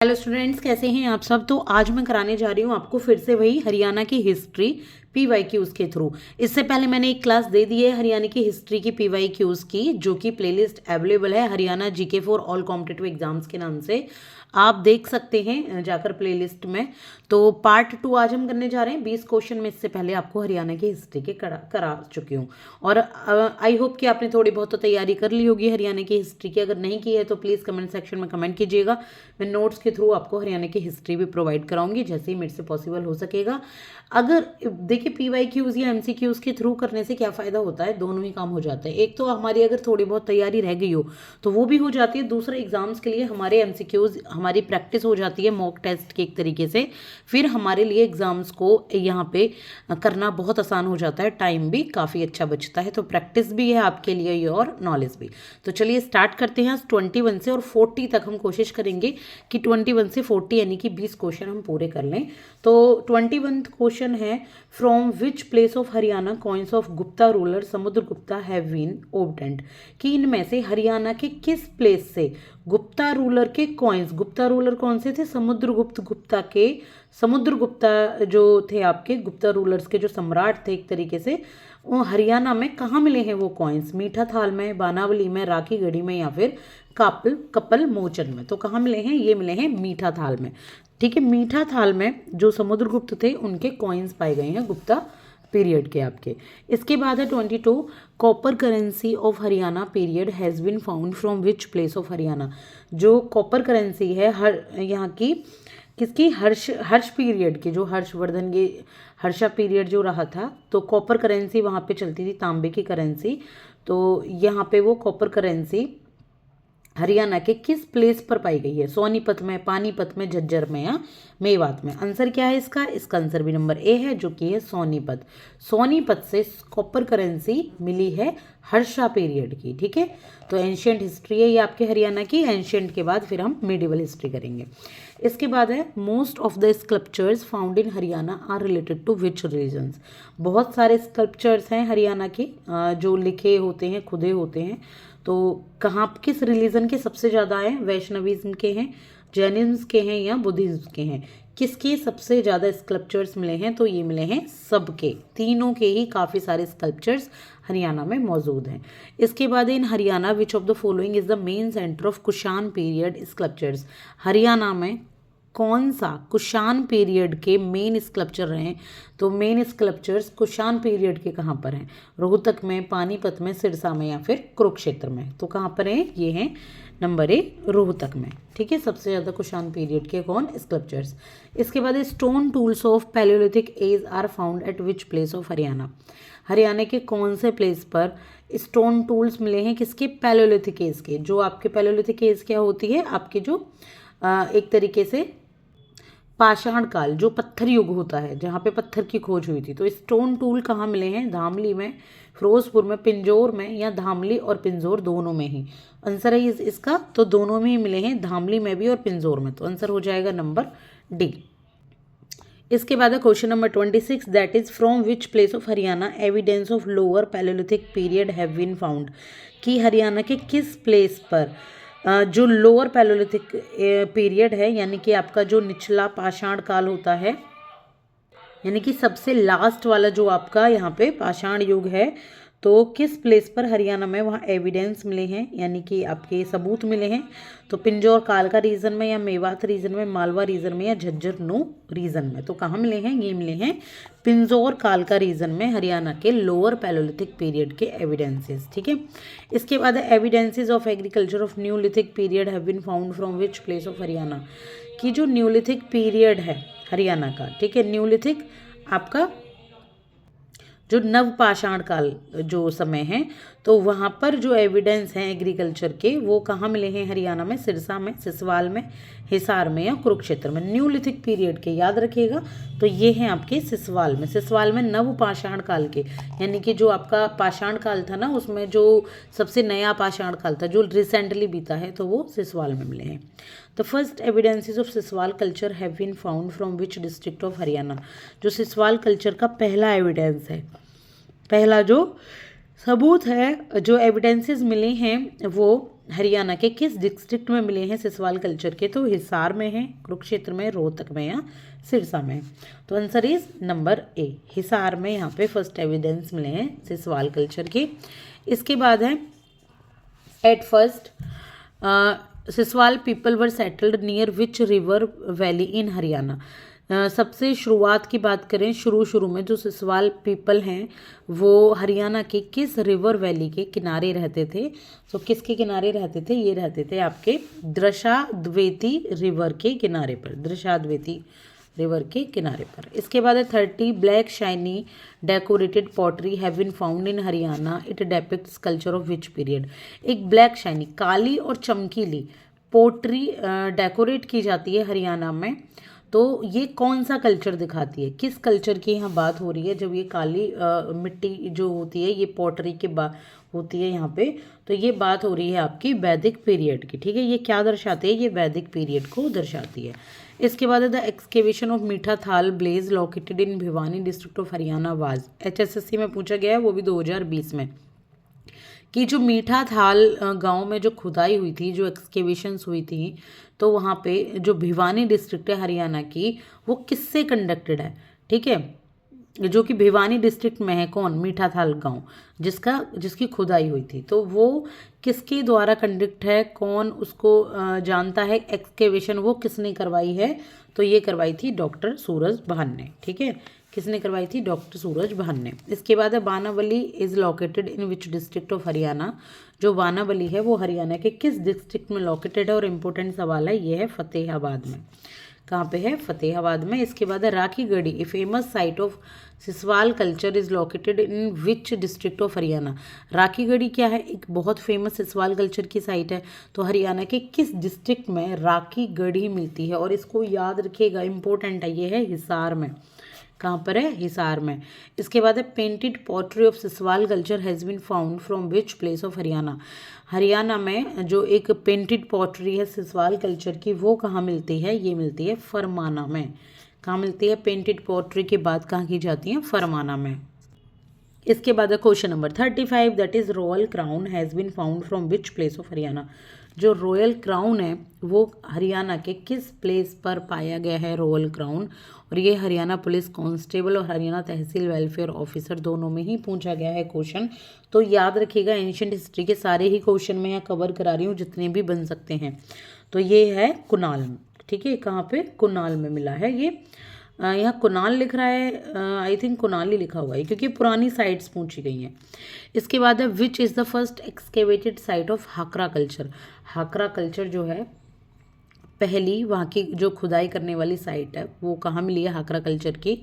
Hello students, कैसे हैं आप सब। तो आज मैं कराने जा रही हूँ आपको फिर से वही हरियाणा की हिस्ट्री PYQs के थ्रू। इससे पहले मैंने एक क्लास दे दी है हरियाणा की हिस्ट्री की PYQs की, जो कि प्लेलिस्ट अवेलेबल है Haryana GK for all competitive exams के नाम से। आप देख सकते हैं जाकर प्लेलिस्ट में। तो पार्ट 2 आज हम करने जा रहे हैं। 20 क्वेश्चन में इससे पहले आपको हरियाणा की हिस्ट्री के करा चुकी हूँ, और आई होप कि आपने थोड़ी बहुत तो तैयारी कर ली होगी हरियाणा की हिस्ट्री की। अगर नहीं की है तो प्लीज़ कमेंट सेक्शन में कमेंट कीजिएगा। मैं नोट्स के थ्रू आपको हरियाणा की हिस्ट्री भी प्रोवाइड कराऊंगी जैसे ही मेरे से पॉसिबल हो सकेगा। अगर देखिए PYQs या MCQs के थ्रू करने से क्या फ़ायदा होता है, दोनों ही काम हो जाते हैं। एक तो हमारी अगर थोड़ी बहुत तैयारी रह गई हो तो वो भी हो जाती है, दूसरे एग्जाम्स के लिए हमारे MCQs हमारी प्रैक्टिस हो जाती है मॉक टेस्ट के एक तरीके से। फिर हमारे लिए एग्जाम्स को यहाँ पे करना बहुत आसान हो जाता है, टाइम भी काफ़ी अच्छा बचता है। तो प्रैक्टिस भी है आपके लिए ये और नॉलेज भी। तो चलिए स्टार्ट करते हैं। 21 से और 40 तक हम कोशिश करेंगे कि 21 से 40 यानी कि 20 क्वेश्चन हम पूरे कर लें। तो 21 क्वेश्चन है, from which place of Haryana coins of Gupta ruler Samudragupta have been obtained, कि इनमें से हरियाणा के किस प्लेस से गुप्ता रूलर के कॉइन्स, गुप्ता रूलर कौन से थे, समुद्रगुप्त गुप्ता के, समुद्रगुप्ता जो थे आपके गुप्ता रूलर्स के जो सम्राट थे एक तरीके से, वो हरियाणा में कहाँ मिले हैं वो कॉइन्स। मीठा थाल में, बानावली में, राखी गढ़ी में, या फिर कपल मोचन में। तो कहाँ मिले हैं, ये मिले हैं मीठा थाल में। ठीक है, मीठा थाल में जो समुद्रगुप्त थे उनके कॉइन्स पाए गए हैं गुप्ता पीरियड के आपके। इसके बाद है 22, copper currency of Haryana period has been found from which place of Haryana. जो कॉपर करेंसी है हर यहाँ की किसकी, हर्ष पीरियड की, जो हर्षवर्धन के हर्षा पीरियड जो रहा था, तो कॉपर करेंसी वहाँ पे चलती थी, तांबे की करेंसी। तो यहाँ पे वो कॉपर करेंसी हरियाणा के किस प्लेस पर पाई गई है, सोनीपत में, पानीपत में, झज्जर में, या मेवात में। आंसर क्या है इसका आंसर भी नंबर ए है, जो कि है सोनीपत। सोनीपत से कॉपर करेंसी मिली है हर्षा पीरियड की। ठीक है, तो एंशियंट हिस्ट्री है ये आपके हरियाणा की। एंशियंट के बाद फिर हम मिडिवल हिस्ट्री करेंगे। इसके बाद है, most of the sculptures found in Haryana are related to which regions. बहुत सारे स्कल्पचर्स हैं हरियाणा के जो लिखे होते हैं, खुदे होते हैं। तो कहाँ किस रिलीजन के सबसे ज़्यादा हैं, वैष्णविज्म के हैं, जैनिज्म के हैं, या बुद्धिज्म के हैं। किसके सबसे ज़्यादा स्कल्पचर्स मिले हैं, तो ये मिले हैं सबके, तीनों के ही काफ़ी सारे स्कल्पचर्स हरियाणा में मौजूद हैं। इसके बाद in Haryana which of the following is the main centre of Kushan period sculptures. Haryana में कौन सा कुषाण पीरियड के मेन स्कल्पचर रहे हैं, तो मेन स्कल्पचर्स कुषाण पीरियड के कहाँ पर हैं, रोहतक में, पानीपत में, सिरसा में, या फिर कुरुक्षेत्र में। तो कहाँ पर हैं, ये हैं नंबर ए, रोहतक में। ठीक है, सबसे ज़्यादा कुषाण पीरियड के कौन, स्कल्पचर्स। इसके बाद stone tools of palaeolithic age are found at which place of Haryana. Haryana के कौन से प्लेस पर स्टोन टूल्स मिले हैं, किसके, पैलियोलिथिक एज के। जो आपके पैलियोलिथिक एज क्या होती है, आपके जो एक तरीके से पाषाण काल, जो पत्थर युग होता है, जहाँ पे पत्थर की खोज हुई थी। तो स्टोन टूल कहाँ मिले हैं, धामली में, फिरोजपुर में, पिंजौर में, या धामली और पिंजौर दोनों में ही। आंसर है इसका, तो दोनों में ही मिले हैं, धामली में भी और पिंजौर में। तो आंसर हो जाएगा नंबर डी। इसके बाद है question number 26, that is from which place of Haryana evidence of lower palaeolithic period have been found, कि हरियाणा के किस प्लेस पर जो लोअर पैलियोलिथिक पीरियड है, यानी कि आपका जो निचला पाषाण काल होता है, यानी कि सबसे लास्ट वाला जो आपका यहाँ पे पाषाण युग है, तो किस प्लेस पर हरियाणा में वहाँ एविडेंस मिले हैं, यानी कि आपके सबूत मिले हैं। तो पिंजौर कालका रीजन में, या मेवात रीजन में, मालवा रीजन में, या झज्जर नो रीजन में। तो कहाँ मिले हैं, ये मिले हैं पिंजौर कालका रीजन में हरियाणा के लोअर पैलियोलिथिक पीरियड के एविडेंसेस। ठीक है, इसके बाद evidences of agriculture of neolithic period have been found from which place of Haryana, कि जो न्यूलिथिक पीरियड है हरियाणा का, ठीक है, न्यूलिथिक आपका जो नवपाषाण काल जो समय है, तो वहाँ पर जो एविडेंस हैं एग्रीकल्चर के, वो कहाँ मिले हैं हरियाणा में, सिरसा में, सिसवाल में, हिसार में, या कुरुक्षेत्र में। न्यूलिथिक पीरियड के याद रखिएगा, तो ये हैं आपके सिसवाल में। सिसवाल में नवपाषाण काल के, यानी कि जो आपका पाषाण काल था ना, उसमें जो सबसे नया पाषाण काल था जो रिसेंटली बीता है, तो वो सिसवाल में मिले हैं। The first evidences of Siswal culture have been found from which district of Haryana. जो सिसवाल कल्चर का पहला एविडेंस है, पहला जो सबूत है जो एविडेंसेस मिले हैं वो हरियाणा के किस डिस्ट्रिक्ट में मिले हैं सिसवाल कल्चर के, तो हिसार में है, कुरुक्षेत्र में, रोहतक में या सिरसा में। तो answer is number A, Hisar में यहाँ पे फर्स्ट एविडेंस मिले हैं सिसवाल कल्चर के। इसके बाद है at first Siswal people were settled near which river valley in Haryana. सबसे शुरुआत की बात करें, शुरू में जो सिसवाल पीपल हैं वो हरियाणा के किस रिवर वैली के किनारे रहते थे। तो किसके किनारे रहते थे, ये रहते थे आपके दृशाद्वेती रिवर के किनारे पर, दृशाद्वेती रिवर के किनारे पर। इसके बाद है 30 black shiny decorated pottery have been found in Haryana, it depicts culture of which period. एक ब्लैक शाइनी काली और चमकीली पोट्री डेकोरेट की जाती है हरियाणा में, तो ये कौन सा कल्चर दिखाती है, किस कल्चर की यहाँ बात हो रही है। जब ये काली मिट्टी जो होती है ये पॉटरी के होती है यहाँ पे, तो ये बात हो रही है आपकी वैदिक पीरियड की, ठीक है। ये क्या दर्शाती है, ये वैदिक पीरियड को दर्शाती है। इसके बाद है the excavation of Mitathal place located in Bhiwani district of Haryana was. HSSC में पूछा गया है, वो भी 2020 में, कि जो मीठा थाल गांव में जो खुदाई हुई थी, जो एक्सकेवेशंस हुई थी, तो वहाँ पे जो भिवानी डिस्ट्रिक्ट है हरियाणा की, वो किससे कंडक्टेड है, ठीक है, जो कि भिवानी डिस्ट्रिक्ट में है। कौन, मीठा थाल गांव, जिसकी खुदाई हुई थी, तो वो किसके द्वारा कंडक्ट है, कौन उसको जानता है एक्सकेवेशन, वो किसने करवाई है, तो ये करवाई थी डॉक्टर सूरज भान ने, ठीक है। किसने करवाई थी, डॉक्टर सूरज भान ने। इसके बाद है Banawali is located in which district of Haryana. जो बानावली है वो हरियाणा के किस डिस्ट्रिक्ट में लोकेटेड है, और इम्पोर्टेंट सवाल है, ये है फतेहाबाद में। कहाँ पे है, फतेहाबाद में। इसके बाद है Rakhi Garhi, a famous site of Siswal culture is located in which district of Haryana. Rakhi Garhi क्या है, एक बहुत फेमस सिसवाल कल्चर की साइट है, तो हरियाणा के किस डिस्ट्रिक्ट में राखी गढ़ी मिलती है, और इसको याद रखिएगा, इंपॉर्टेंट है, ये है हिसार में। कहाँ पर है, हिसार में। इसके बाद है painted pottery of Siswal culture has been found from which place of Haryana. Haryana में जो एक पेंटेड पॉटरी है सिसवाल कल्चर की, वो कहाँ मिलती है, ये मिलती है फरमाना में। कहाँ मिलती है, पेंटेड पॉटरी की बात कहाँ की जाती है, फरमाना में। इसके बाद है question number 35, that is royal crown has been found from which place of Haryana. जो रॉयल क्राउन है वो हरियाणा के किस प्लेस पर पाया गया है, रॉयल क्राउन, और ये हरियाणा पुलिस कांस्टेबल और हरियाणा तहसील वेलफेयर ऑफिसर दोनों में ही पूछा गया है क्वेश्चन। तो याद रखिएगा, एंशिएंट हिस्ट्री के सारे ही क्वेश्चन मैं यहाँ कवर करा रही हूँ, जितने भी बन सकते हैं। तो ये है कुनाल में, ठीक है, कहाँ पे, कुनाल में मिला है ये। यहाँ कुनाल लिख रहा है, आई थिंक कुनाल ही लिखा हुआ है, क्योंकि पुरानी साइट्स पूछी गई हैं। इसके बाद है which is the first excavated site of हाकरा culture. हाकरा culture जो है पहली वहाँ की जो खुदाई करने वाली साइट है वो कहाँ मिली है, हाकरा कल्चर की,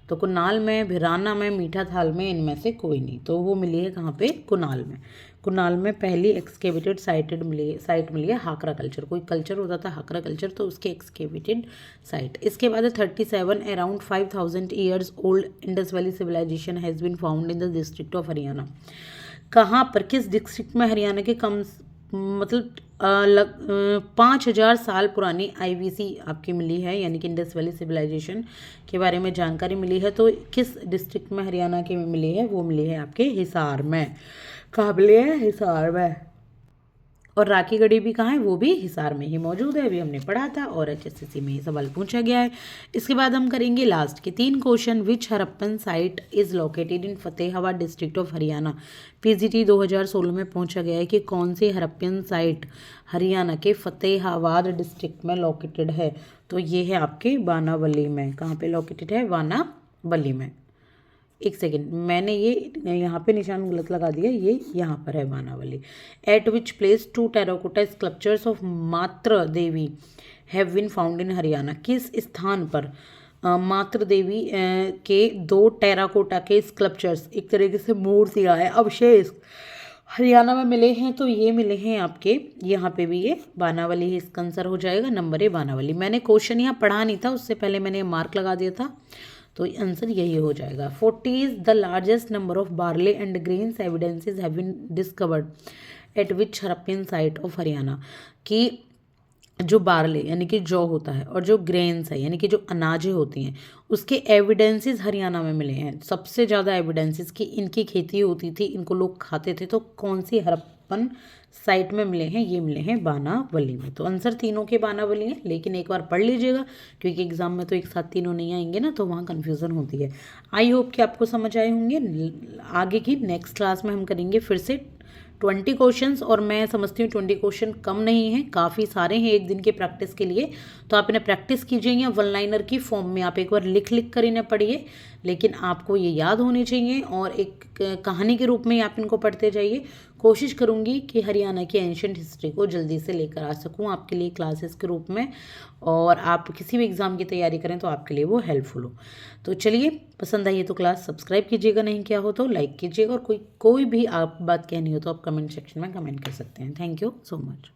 तो कुनाल में, भिराना में, मीठा थाल में, इनमें से कोई नहीं, तो वो मिली है कहाँ पे, कुनाल में। कुनाल में पहली एक्सकेवेटेड साइट मिली है हाकरा कल्चर। कोई कल्चर होता था हाकरा कल्चर, तो उसके एक्सकेवेटेड साइट। इसके बाद है 37, around 5000 years old Indus valley civilisation has been found in the district of Haryana. कहाँ पर, किस डिस्ट्रिक्ट में हरियाणा के मतलब 5000 साल पुरानी IVC आपकी मिली है, यानी कि इंडस वैली सिविलाइजेशन के बारे में जानकारी मिली है। तो किस डिस्ट्रिक्ट में हरियाणा के में मिली है, वो मिली है आपके हिसार में। कहाँ मिली है, हिसार में। और राखी गढ़ी भी कहाँ है, वो भी हिसार में ही मौजूद है, अभी हमने पढ़ा था, और HSSC में ये सवाल पूछा गया है। इसके बाद हम करेंगे लास्ट के 3 question. Which Harappan site is located in Fatehabad district of Haryana. PGT 2016 में पूछा गया है कि कौन सी हरप्पन साइट हरियाणा के फतेहाबाद डिस्ट्रिक्ट में लोकेटेड है, तो ये है आपके बानावली में। कहाँ पे लोकेटेड है, बानावली में। एक सेकेंड, मैंने ये यहाँ पे निशान गलत लगा दिया, ये यहाँ पर है Banawali. At which place 2 terracotta sculptures of Matri Devi have been found in Haryana. किस स्थान पर मात्र देवी के 2 टेराकोटा के स्कल्पचर्स, एक तरीके से मूर्तियाँ है, अवशेष हरियाणा में मिले हैं, तो ये मिले हैं आपके यहाँ पे भी, ये बानावली ही इसका आंसर हो जाएगा, नंबर ए बानावली। मैंने क्वेश्चन यहाँ पढ़ा नहीं था, उससे पहले मैंने मार्क लगा दिया था, तो आंसर यही हो जाएगा। 40 the largest number of barley and grains evidences have been discovered at which Harappan site of Haryana. कि जो बार्ले यानी कि जौ होता है और जो ग्रेन्स है यानी कि जो अनाजें होती हैं, उसके एविडेंसेस हरियाणा में मिले हैं। सबसे ज़्यादा एविडेंसेस कि इनकी खेती होती थी, इनको लोग खाते थे, तो कौन सी हड़प्पन साइट में मिले हैं? ये मिले हैं बानावली में। तो आंसर तीनों के बानावली हैं, लेकिन एक बार पढ़ लीजिएगा क्योंकि एग्जाम में तो एक साथ तीनों नहीं आएंगे ना, तो वहाँ कन्फ्यूज़न होती है। आई होप कि आपको समझ आए होंगे। आगे की नेक्स्ट क्लास में हम करेंगे फिर से 20 क्वेश्चंस, और मैं समझती हूँ 20 क्वेश्चन कम नहीं है, काफ़ी सारे हैं एक दिन के प्रैक्टिस के लिए। तो आप इन्हें प्रैक्टिस कीजिए, या वन लाइनर की फॉर्म में आप एक बार लिख लिख कर इन्हें पढ़िए, लेकिन आपको ये याद होने चाहिए और एक कहानी के रूप में आप इनको पढ़ते जाइए। कोशिश करूँगी कि हरियाणा की एंशियंट हिस्ट्री को जल्दी से लेकर आ सकूँ आपके लिए क्लासेस के रूप में, और आप किसी भी एग्ज़ाम की तैयारी करें तो आपके लिए वो हेल्पफुल हो। तो चलिए, पसंद आई है तो क्लास सब्सक्राइब कीजिएगा, नहीं किया हो तो लाइक कीजिएगा, और कोई भी आप बात कहनी हो तो आप कमेंट सेक्शन में कमेंट कर सकते हैं। Thank you so much.